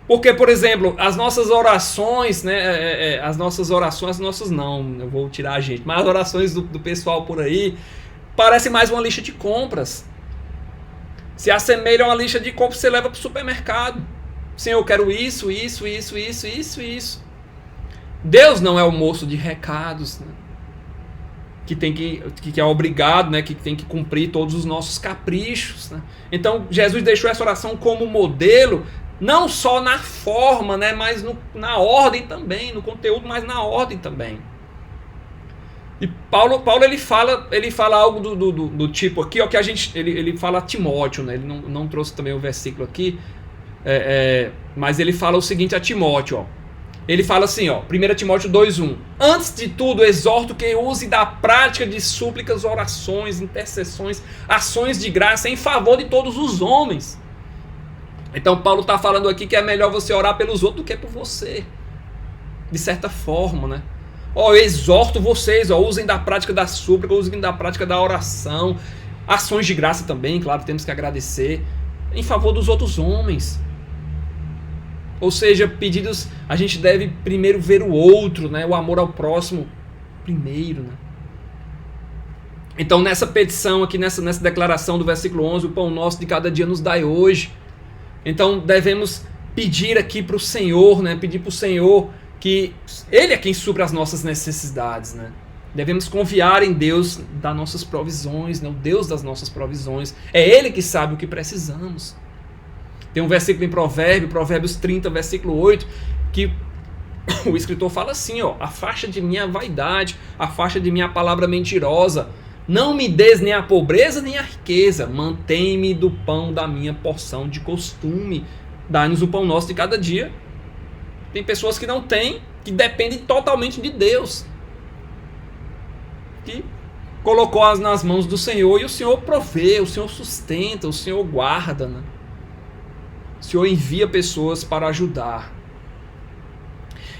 Porque, por exemplo, as nossas orações, né, eu vou tirar a gente, mas as orações do pessoal por aí parecem mais uma lista de compras. Se assemelha a uma lista de compras que você leva para o supermercado. Senhor, eu quero isso. Deus não é o moço de recados, né? que é obrigado, né, que tem que cumprir todos os nossos caprichos, né? Então Jesus deixou essa oração como modelo, não só na forma, né, mas na ordem também, no conteúdo, mas na ordem também. E Paulo ele fala algo do tipo aqui, ó, que ele fala a Timóteo, né? Ele não trouxe também o versículo aqui, mas ele fala o seguinte a Timóteo, ó. Ele fala assim, ó, 1 Timóteo 2:1. Antes de tudo, exorto que use da prática de súplicas, orações, intercessões, ações de graça em favor de todos os homens. Então Paulo está falando aqui que é melhor você orar pelos outros do que por você. De certa forma, né? Ó, eu exorto vocês, ó, usem da prática da súplica, usem da prática da oração, ações de graça também, claro, temos que agradecer, em favor dos outros homens. Ou seja, pedidos, a gente deve primeiro ver o outro, né? O amor ao próximo primeiro, né? Então nessa petição aqui, nessa declaração do versículo 11, o pão nosso de cada dia nos dai hoje. Então devemos pedir aqui para o Senhor, né? Pedir para o Senhor que Ele é quem supre as nossas necessidades, né? Devemos confiar em Deus das nossas provisões, né? O Deus das nossas provisões. É Ele que sabe o que precisamos. Tem um versículo em Provérbios 30, versículo 8, que o escritor fala assim, ó: afasta de mim a vaidade, afasta de mim a palavra mentirosa, não me des nem a pobreza nem a riqueza, mantém-me do pão da minha porção de costume, dá-nos o pão nosso de cada dia. Tem pessoas que não têm, que dependem totalmente de Deus, que colocou-as nas mãos do Senhor, e o Senhor provê, o Senhor sustenta, o Senhor guarda, né? O Senhor envia pessoas para ajudar.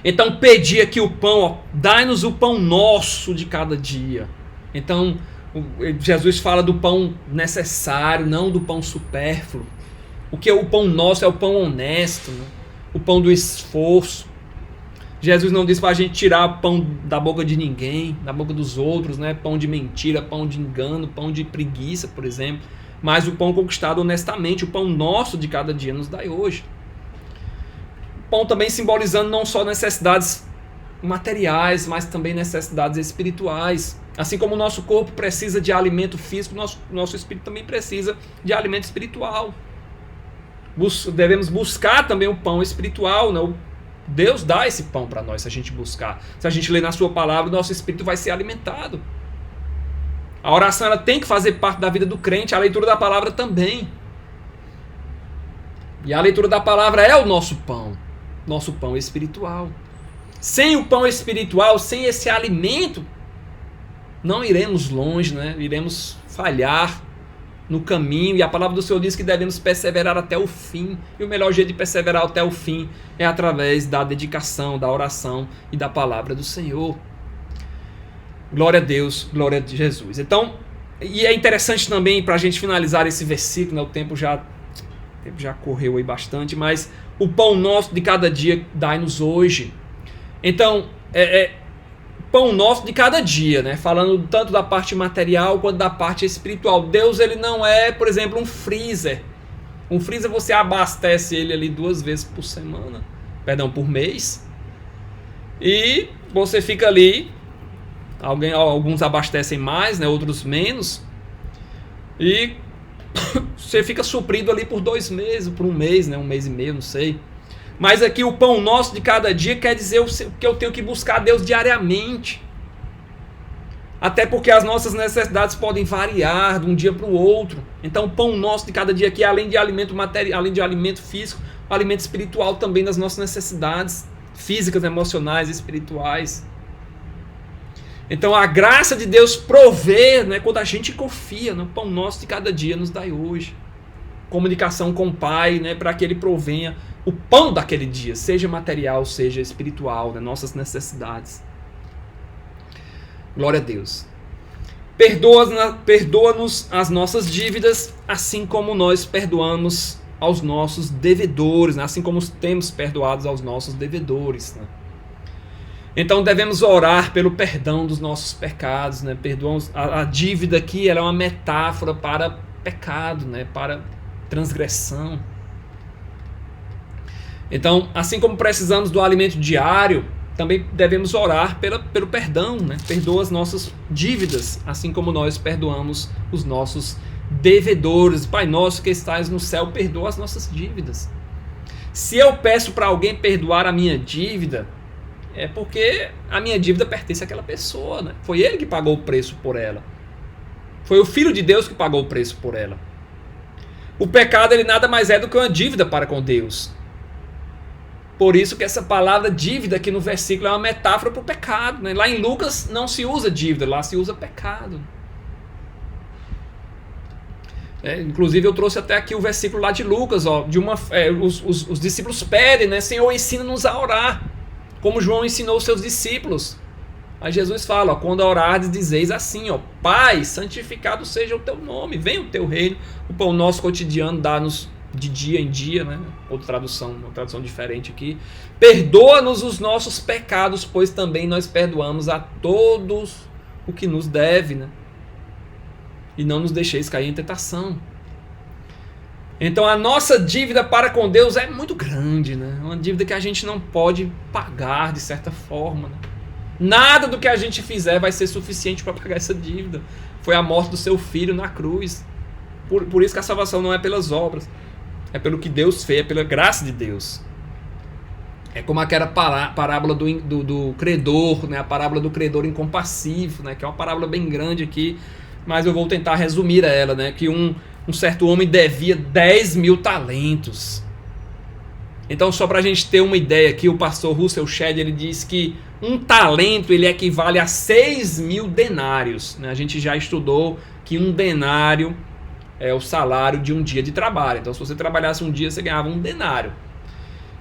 Então pedir aqui o pão, ó, dai-nos o pão nosso de cada dia. Então Jesus fala do pão necessário, não do pão supérfluo. O que é o pão nosso é o pão honesto, né? O pão do esforço. Jesus não diz para a gente tirar pão da boca de ninguém, da boca dos outros, né? Pão de mentira, pão de engano, pão de preguiça, por exemplo. Mas o pão conquistado honestamente, o pão nosso de cada dia nos dai hoje. O pão também simbolizando não só necessidades materiais, mas também necessidades espirituais. Assim como o nosso corpo precisa de alimento físico, nosso espírito também precisa de alimento espiritual. Devemos buscar também o pão espiritual, né? Deus dá esse pão para nós se a gente buscar. Se a gente ler na sua palavra, o nosso espírito vai ser alimentado. A oração ela tem que fazer parte da vida do crente, a leitura da palavra também. E a leitura da palavra é o nosso pão espiritual. Sem o pão espiritual, sem esse alimento, não iremos longe, né? Iremos falhar no caminho, e a palavra do Senhor diz que devemos perseverar até o fim, e o melhor jeito de perseverar até o fim é através da dedicação, da oração e da palavra do Senhor. Glória a Deus, glória a Jesus. Então, e é interessante também, para a gente finalizar esse versículo, né, o tempo já correu aí bastante, mas o pão nosso de cada dia dai-nos hoje. Então, pão nosso de cada dia, né? Falando tanto da parte material quanto da parte espiritual. Deus, ele não é, por exemplo, um freezer. Um freezer você abastece ele ali 2 vezes por mês. E você fica ali, alguns abastecem mais, né? Outros menos. E você fica suprido ali por 2 meses, por 1 mês, né? 1 mês e meio, não sei. Mas aqui o pão nosso de cada dia quer dizer que eu tenho que buscar Deus diariamente. Até porque as nossas necessidades podem variar de um dia para o outro. Então o pão nosso de cada dia aqui, além de alimento material, além de alimento físico, o alimento espiritual também das nossas necessidades físicas, emocionais e espirituais. Então a graça de Deus provê, né, quando a gente confia no pão nosso de cada dia nos dai hoje. Comunicação com o Pai, né, para que Ele provenha o pão daquele dia, seja material, seja espiritual, né, nossas necessidades. Glória a Deus. Perdoa-nos as nossas dívidas, assim como nós perdoamos aos nossos devedores, né, assim como temos perdoados aos nossos devedores, né. Então devemos orar pelo perdão dos nossos pecados, né? Perdoamos a dívida aqui, ela é uma metáfora para pecado, né? Para transgressão. Então, assim como precisamos do alimento diário, também devemos orar pelo perdão, né? Perdoa as nossas dívidas, assim como nós perdoamos os nossos devedores. Pai nosso que estás no céu, perdoa as nossas dívidas. Se eu peço para alguém perdoar a minha dívida, é porque a minha dívida pertence àquela pessoa, né? Foi ele que pagou o preço por ela. Foi o Filho de Deus que pagou o preço por ela. O pecado, ele nada mais é do que uma dívida para com Deus. Por isso que essa palavra dívida aqui no versículo é uma metáfora para o pecado, né? Lá em Lucas não se usa dívida, lá se usa pecado. Inclusive eu trouxe até aqui o versículo lá de Lucas, ó, os discípulos pedem, né? Senhor, ensina-nos a orar, como João ensinou os seus discípulos. Aí Jesus fala, ó, quando orardes, dizeis assim, ó, Pai, santificado seja o teu nome, venha o teu reino, o pão nosso cotidiano dá-nos de dia em dia, né? Outra tradução, uma tradução diferente aqui. Perdoa-nos os nossos pecados, pois também nós perdoamos a todos o que nos deve, né? E não nos deixeis cair em tentação. Então a nossa dívida para com Deus é muito grande, né? Uma dívida que a gente não pode pagar de certa forma, né? Nada do que a gente fizer vai ser suficiente para pagar essa dívida. Foi a morte do seu filho na cruz. Por isso que a salvação não é pelas obras, é pelo que Deus fez, é pela graça de Deus. É como aquela parábola do credor, né? A parábola do credor incompassivo, né? Que é uma parábola bem grande aqui, mas eu vou tentar resumir ela, né? Que um certo homem devia 10 mil talentos. Então, só para a gente ter uma ideia aqui, o pastor Russell Shedd, ele diz que um talento ele equivale a 6 mil denários, né? A gente já estudou que um denário é o salário de um dia de trabalho. Então, se você trabalhasse um dia, você ganhava um denário.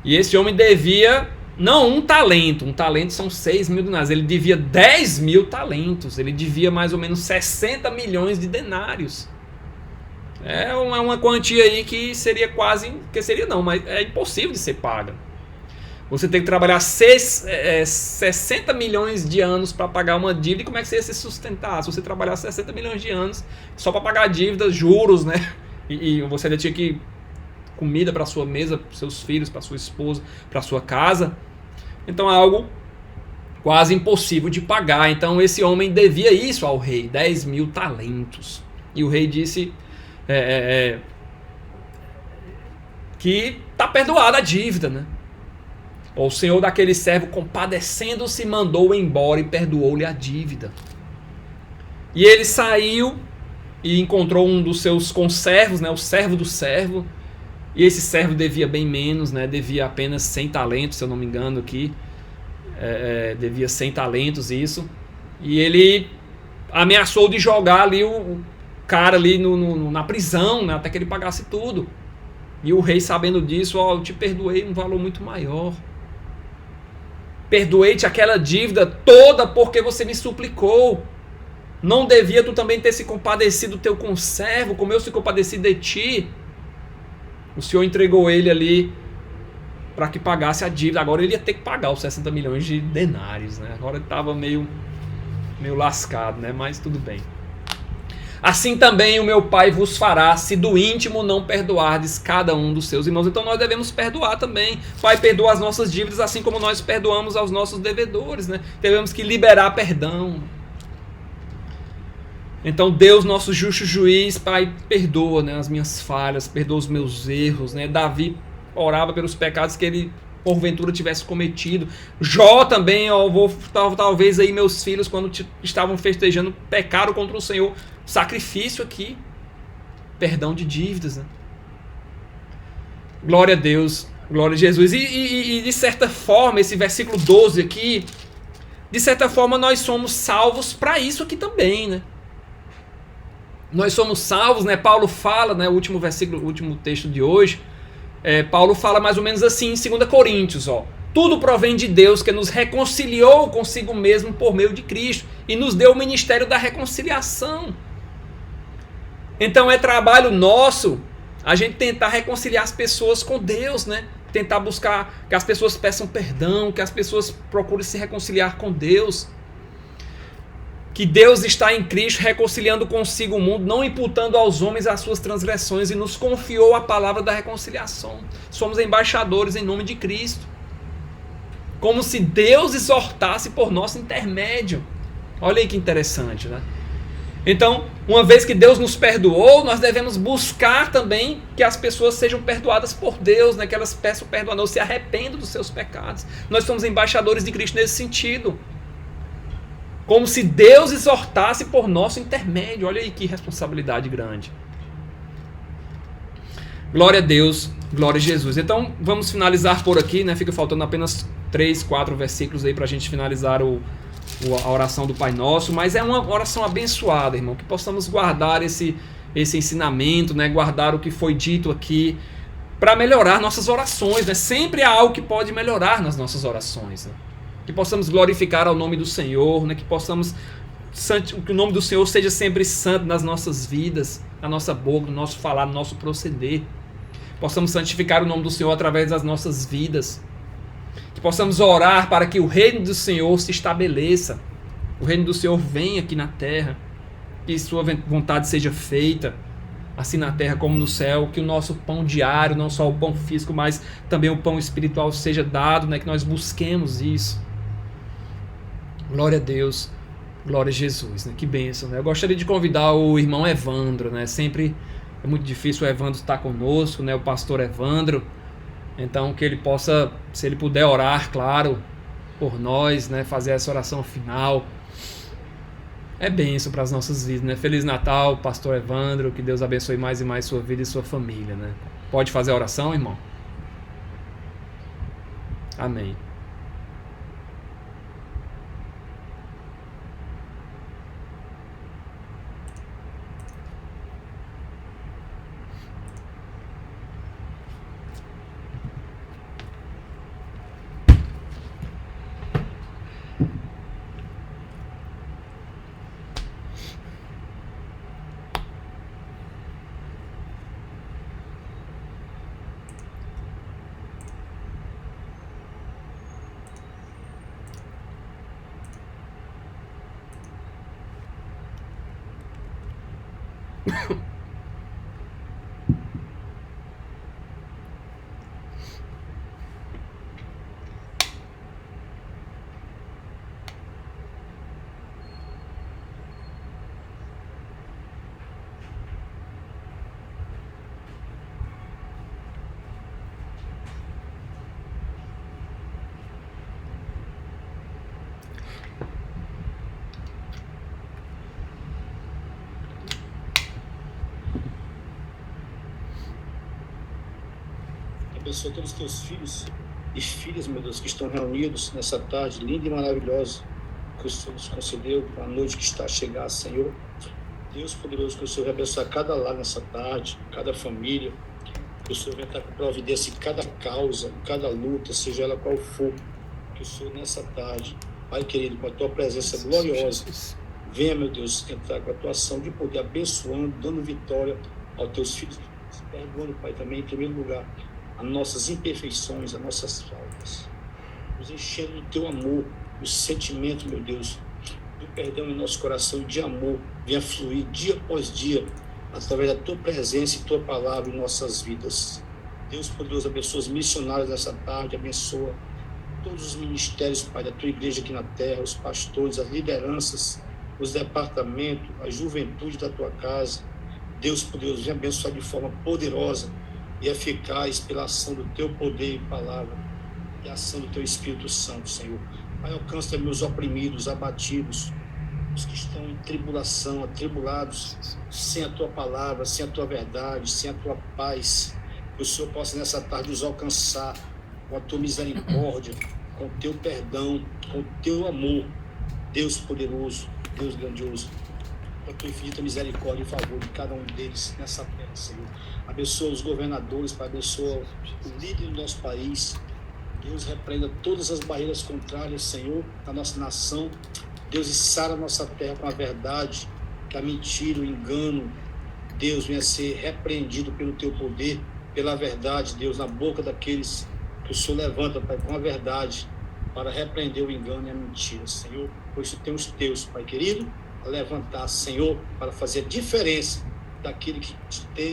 E esse homem devia, não um talento são 6 mil denários, ele devia 10 mil talentos, ele devia mais ou menos 60 milhões de denários. É uma quantia aí que seria mas é impossível de ser paga. Você tem que trabalhar 60 milhões de anos para pagar uma dívida, e como é que você ia se sustentar? Se você trabalhar 60 milhões de anos só para pagar dívidas, juros, né? E você ainda tinha que comida para sua mesa, para seus filhos, para sua esposa, para sua casa. Então é algo quase impossível de pagar. Então esse homem devia isso ao rei, 10 mil talentos. E o rei disse que está perdoada a dívida, né? O senhor daquele servo, compadecendo-se, mandou embora e perdoou-lhe a dívida. E ele saiu e encontrou um dos seus conservos, né, o servo do servo. E esse servo devia bem menos, né, devia apenas 100 talentos, se eu não me engano aqui. Devia 100 talentos isso. E ele ameaçou de jogar ali o cara ali na prisão, né, até que ele pagasse tudo. E o rei, sabendo disso, eu te perdoei um valor muito maior. Perdoei-te aquela dívida toda porque você me suplicou. Não devia tu também ter se compadecido do teu conservo, como eu se compadeci de ti? O senhor entregou ele ali para que pagasse a dívida. Agora ele ia ter que pagar os 60 milhões de denários, né? Agora ele estava meio lascado, né? Mas tudo bem. Assim também o meu Pai vos fará, se do íntimo não perdoardes cada um dos seus irmãos. Então nós devemos perdoar também. Pai, perdoa as nossas dívidas, assim como nós perdoamos aos nossos devedores, né? Devemos que liberar perdão. Então Deus, nosso justo juiz, Pai, perdoa, né, as minhas falhas, perdoa os meus erros, né? Davi orava pelos pecados que ele porventura tivesse cometido. Jó também, ó, talvez aí meus filhos, quando estavam festejando, pecaram contra o Senhor. Sacrifício aqui, perdão de dívidas, né? Glória a Deus, glória a Jesus. E de certa forma, esse versículo 12 aqui, de certa forma nós somos salvos para isso aqui também, né? Nós somos salvos, né? Paulo fala, né? O último versículo, o último texto de hoje, Paulo fala mais ou menos assim em 2 Coríntios, ó. Tudo provém de Deus, que nos reconciliou consigo mesmo por meio de Cristo e nos deu o ministério da reconciliação. Então é trabalho nosso a gente tentar reconciliar as pessoas com Deus, né? Tentar buscar que as pessoas peçam perdão, que as pessoas procurem se reconciliar com Deus. Que Deus está em Cristo reconciliando consigo o mundo, não imputando aos homens as suas transgressões, e nos confiou a palavra da reconciliação. Somos embaixadores em nome de Cristo. Como se Deus exortasse por nosso intermédio. Olha aí que interessante, né? Então, uma vez que Deus nos perdoou, nós devemos buscar também que as pessoas sejam perdoadas por Deus, né? Que elas peçam perdão, ou se arrependam dos seus pecados. Nós somos embaixadores de Cristo nesse sentido. Como se Deus exortasse por nosso intermédio. Olha aí que responsabilidade grande. Glória a Deus, glória a Jesus. Então, vamos finalizar por aqui, né? Fica faltando apenas 3, 4 versículos aí para a gente finalizar a oração do Pai Nosso, mas é uma oração abençoada, irmão, que possamos guardar esse ensinamento, né? Guardar o que foi dito aqui, para melhorar nossas orações, né? Sempre há algo que pode melhorar nas nossas orações, né? Que possamos glorificar ao nome do Senhor, né? Que possamos que o nome do Senhor seja sempre santo nas nossas vidas, na nossa boca, no nosso falar, no nosso proceder. Possamos santificar o nome do Senhor através das nossas vidas. Que possamos orar para que o reino do Senhor se estabeleça. O reino do Senhor venha aqui na terra. Que sua vontade seja feita, assim na terra como no céu. Que o nosso pão diário, não só o pão físico, mas também o pão espiritual seja dado, né? Que nós busquemos isso. Glória a Deus. Glória a Jesus, né? Que bênção, né? Eu gostaria de convidar o irmão Evandro, né? Sempre é muito difícil o Evandro estar conosco, né? O pastor Evandro. Então, que ele possa, se ele puder orar, claro, por nós, né? Fazer essa oração final. É bênção para as nossas vidas, né? Feliz Natal, pastor Evandro. Que Deus abençoe mais e mais sua vida e sua família, né? Pode fazer a oração, irmão? Amém. Abençoa todos os teus filhos e filhas, meu Deus, que estão reunidos nessa tarde linda e maravilhosa que o Senhor nos concedeu, a noite que está a chegar, Senhor. Deus poderoso, que o Senhor vai abençoar cada lar nessa tarde, cada família, que o Senhor vai estar com providência em cada causa, em cada luta, seja ela qual for, que o Senhor nessa tarde, Pai querido, com a tua presença gloriosa, venha, meu Deus, entrar com a tua ação de poder, abençoando, dando vitória aos teus filhos, perdoando, Pai, também, em primeiro lugar, as nossas imperfeições, as nossas faltas, nos enchendo do teu amor, o sentimento, meu Deus, do perdão em nosso coração, de amor, venha fluir dia após dia, através da tua presença e tua palavra em nossas vidas. Deus poderoso, abençoa os missionários nessa tarde, abençoa todos os ministérios, Pai, da tua igreja aqui na terra, os pastores, as lideranças, os departamentos, a juventude da tua casa. Deus poderoso, venha abençoar de forma poderosa e eficaz pela ação do teu poder e palavra e a ação do teu Espírito Santo, Senhor. Pai, alcança também os oprimidos, abatidos, os que estão em tribulação, atribulados, sem a tua palavra, sem a tua verdade, sem a tua paz. Que o Senhor possa nessa tarde os alcançar com a tua misericórdia, com o teu perdão, com o teu amor. Deus poderoso, Deus grandioso, com a tua infinita misericórdia e favor de cada um deles nessa terra, Senhor. Abençoa os governadores, Pai, abençoa o líder do nosso país. Deus, repreenda todas as barreiras contrárias, Senhor, da nossa nação. Deus, e sara a nossa terra com a verdade, que a mentira, o engano, Deus, venha ser repreendido pelo teu poder, pela verdade, Deus, na boca daqueles que o Senhor levanta, Pai, com a verdade, para repreender o engano e a mentira, Senhor. Por isso tem os teus, Pai querido, a levantar, Senhor, para fazer a diferença daquele que te teme